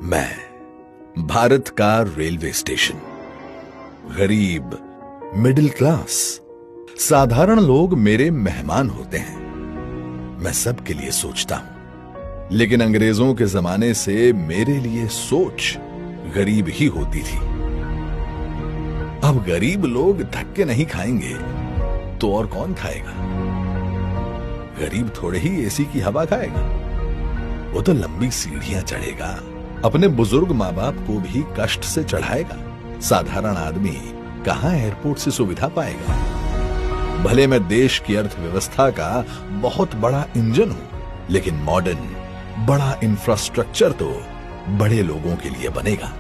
मैं भारत का railway station, गरीब, मिडिल क्लास, साधारण लोग मेरे मेहमान होते हैं। मैं सबके लिए सोचता हूं, लेकिन अंग्रेजों के जमाने से मेरे लिए सोच गरीब ही होती थी। अब गरीब लोग धक्के नहीं खाएंगे तो और कौन खाएगा? गरीब थोड़े ही एसी की हवा खाएगा, वो तो लंबी सीढ़ियां चढ़ेगा, अपने बुजुर्ग माँ बाप को भी कष्ट से चढ़ाएगा। साधारण आदमी कहां एयरपोर्ट से सुविधा पाएगा? भले मैं देश की अर्थव्यवस्था का बहुत बड़ा इंजन हूं, लेकिन मॉडर्न बड़ा इंफ्रास्ट्रक्चर तो बड़े लोगों के लिए बनेगा।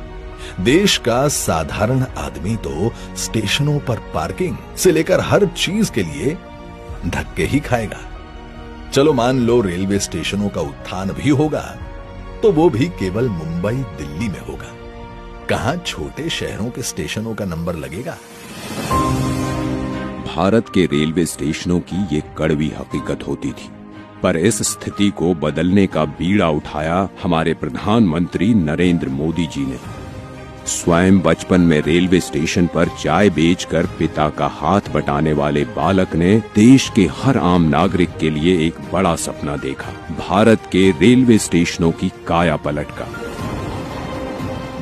देश का साधारण आदमी तो स्टेशनों पर पार्किंग से लेकर हर चीज के लिए धक्के ही खाएगा। चलो मान लो रेलवे स्टेशनों का उत्थान भी होगा, तो वो भी केवल मुंबई दिल्ली में होगा। कहां छोटे शहरों के स्टेशनों का नंबर लगेगा? भारत के रेलवे स्टेशनों की ये कड़वी हकीकत होती थी, पर इस स्थिति को बदलने का बीड़ा उठाया हमारे प्रधानमंत्री नरेंद्र मोदी जी ने। स्वयं बचपन में रेलवे स्टेशन पर चाय बेचकर पिता का हाथ बटाने वाले बालक ने देश के हर आम नागरिक के लिए एक बड़ा सपना देखा, भारत के रेलवे स्टेशनों की काया पलट का।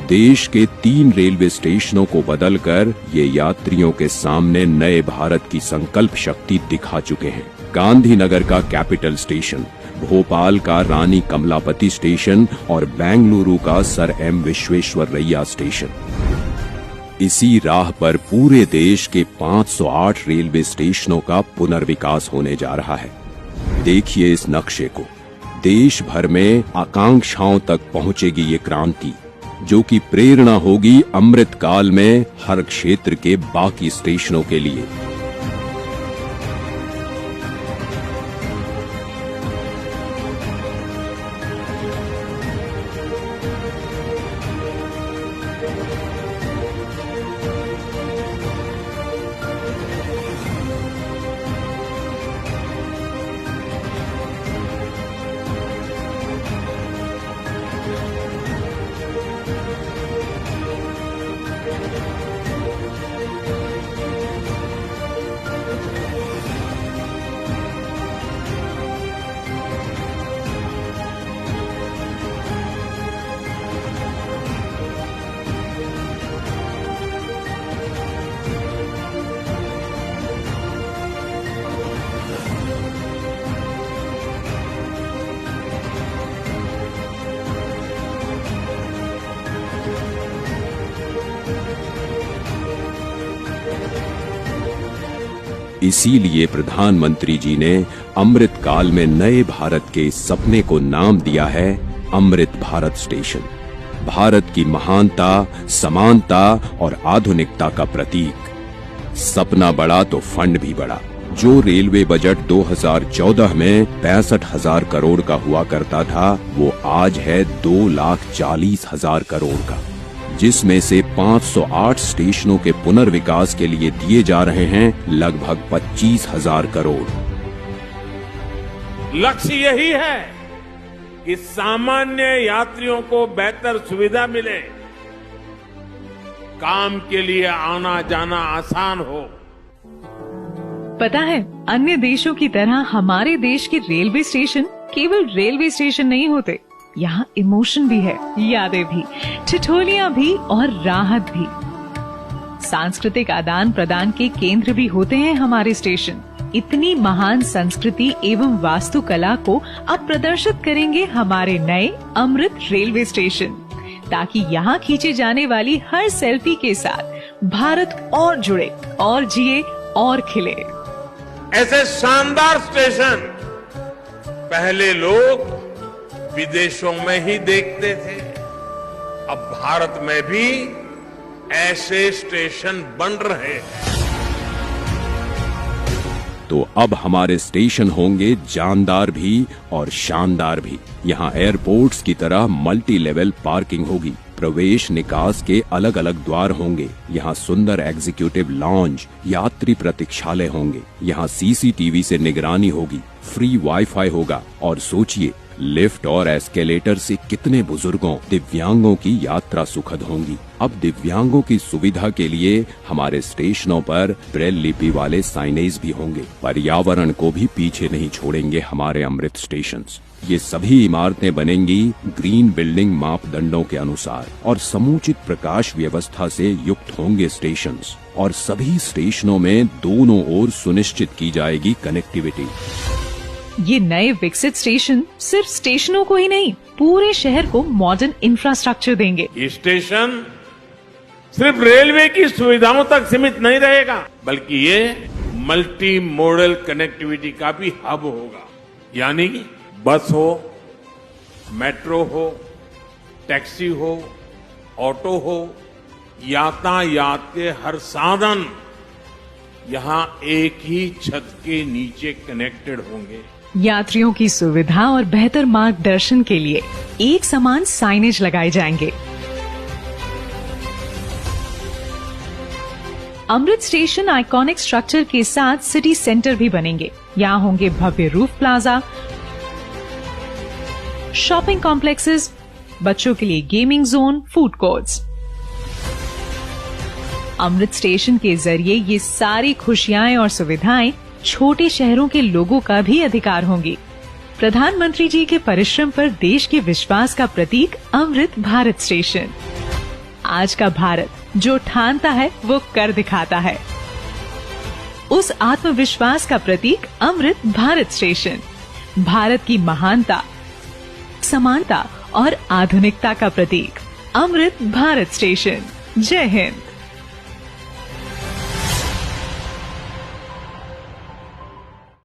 देश के 3 रेलवे स्टेशनों को बदलकर ये यात्रियों के सामने नए भारत की संकल्प शक्ति दिखा चुके हैं। गांधीनगर का कैपिटल स्टेशन, भोपाल का रानी कमलापति स्टेशन और बेंगलुरु का सर एम विश्वेश्वरैया स्टेशन। इसी राह पर पूरे देश के 508 रेलवे स्टेशनों का पुनर्विकास होने जा रहा है। देखिए इस नक्शे को। देश भर में आकांक्षाओं तक पहुंचेगी ये क्रांति, जो कि प्रेरणा होगी अमृत काल में हर क्षेत्र के बाकी स्टेशनों के लिए। इसीलिए प्रधानमंत्री जी ने अमृत काल में नए भारत के इस सपने को नाम दिया है अमृत भारत स्टेशन। भारत की महानता, समानता और आधुनिकता का प्रतीक। सपना बड़ा तो फंड भी बड़ा। जो रेलवे बजट 2014 में 65,000 करोड़ का हुआ करता था, वो आज है 2,40,000 करोड़ का, जिसमें से 508 स्टेशनों के पुनर्विकास के लिए दिए जा रहे हैं लगभग 25,000 करोड़। लक्ष्य यही है कि सामान्य यात्रियों को बेहतर सुविधा मिले, काम के लिए आना जाना आसान हो। पता है, अन्य देशों की तरह हमारे देश के रेलवे स्टेशन केवल रेलवे स्टेशन नहीं होते। यहाँ इमोशन भी है, यादें भी, ठिठोलियां भी और राहत भी। सांस्कृतिक आदान प्रदान के केंद्र भी होते हैं हमारे स्टेशन। इतनी महान संस्कृति एवं वास्तुकला को अब प्रदर्शित करेंगे हमारे नए अमृत रेलवे स्टेशन, ताकि यहाँ खींचे जाने वाली हर सेल्फी के साथ भारत और जुड़े और जिए और खिले। ऐसे शानदार स्टेशन पहले लोग विदेशों में ही देखते थे। अब भारत में भी ऐसे स्टेशन बन रहे हैं। तो अब हमारे स्टेशन होंगे जानदार भी और शानदार भी। यहाँ एयरपोर्ट्स की तरह मल्टी लेवल पार्किंग होगी, प्रवेश निकास के अलग अलग द्वार होंगे। यहाँ सुंदर एग्जीक्यूटिव लॉन्ज, यात्री प्रतीक्षालय होंगे। यहाँ सीसीटीवी से निगरानी होगी, फ्री वाईफाई होगा और सोचिए, लिफ्ट और एस्केलेटर से कितने बुजुर्गों, दिव्यांगों की यात्रा सुखद होंगी। अब दिव्यांगों की सुविधा के लिए हमारे स्टेशनों पर ब्रेल लिपि वाले साइनेज भी होंगे। पर्यावरण को भी पीछे नहीं छोड़ेंगे हमारे अमृत स्टेशन। ये सभी इमारतें बनेंगी ग्रीन बिल्डिंग मापदंडों के अनुसार और समुचित प्रकाश व्यवस्था से युक्त होंगे स्टेशन। और सभी स्टेशनों में दोनों ओर सुनिश्चित की जाएगी कनेक्टिविटी। ये नए विकसित स्टेशन सिर्फ स्टेशनों को ही नहीं, पूरे शहर को मॉडर्न इंफ्रास्ट्रक्चर देंगे। ये स्टेशन सिर्फ रेलवे की सुविधाओं तक सीमित नहीं रहेगा, बल्कि ये मल्टी मॉडल कनेक्टिविटी का भी हब होगा। यानी बस हो, मेट्रो हो, टैक्सी हो, ऑटो हो, यातायात के हर साधन यहाँ एक ही छत के नीचे कनेक्टेड होंगे। यात्रियों की सुविधा और बेहतर मार्गदर्शन के लिए एक समान साइनेज लगाए जाएंगे। अमृत स्टेशन आइकॉनिक स्ट्रक्चर के साथ सिटी सेंटर भी बनेंगे। यहाँ होंगे भव्य रूफ प्लाजा, शॉपिंग कॉम्प्लेक्सेस, बच्चों के लिए गेमिंग जोन, फूड कोर्ट्स। अमृत स्टेशन के जरिए ये सारी खुशियां और सुविधाएं छोटे शहरों के लोगों का भी अधिकार होंगी। प्रधानमंत्री जी के परिश्रम पर देश के विश्वास का प्रतीक अमृत भारत स्टेशन। आज का भारत जो ठानता है वो कर दिखाता है। उस आत्मविश्वास का प्रतीक अमृत भारत स्टेशन, भारत की महानता, समानता और आधुनिकता का प्रतीक अमृत भारत स्टेशन। जय हिंद।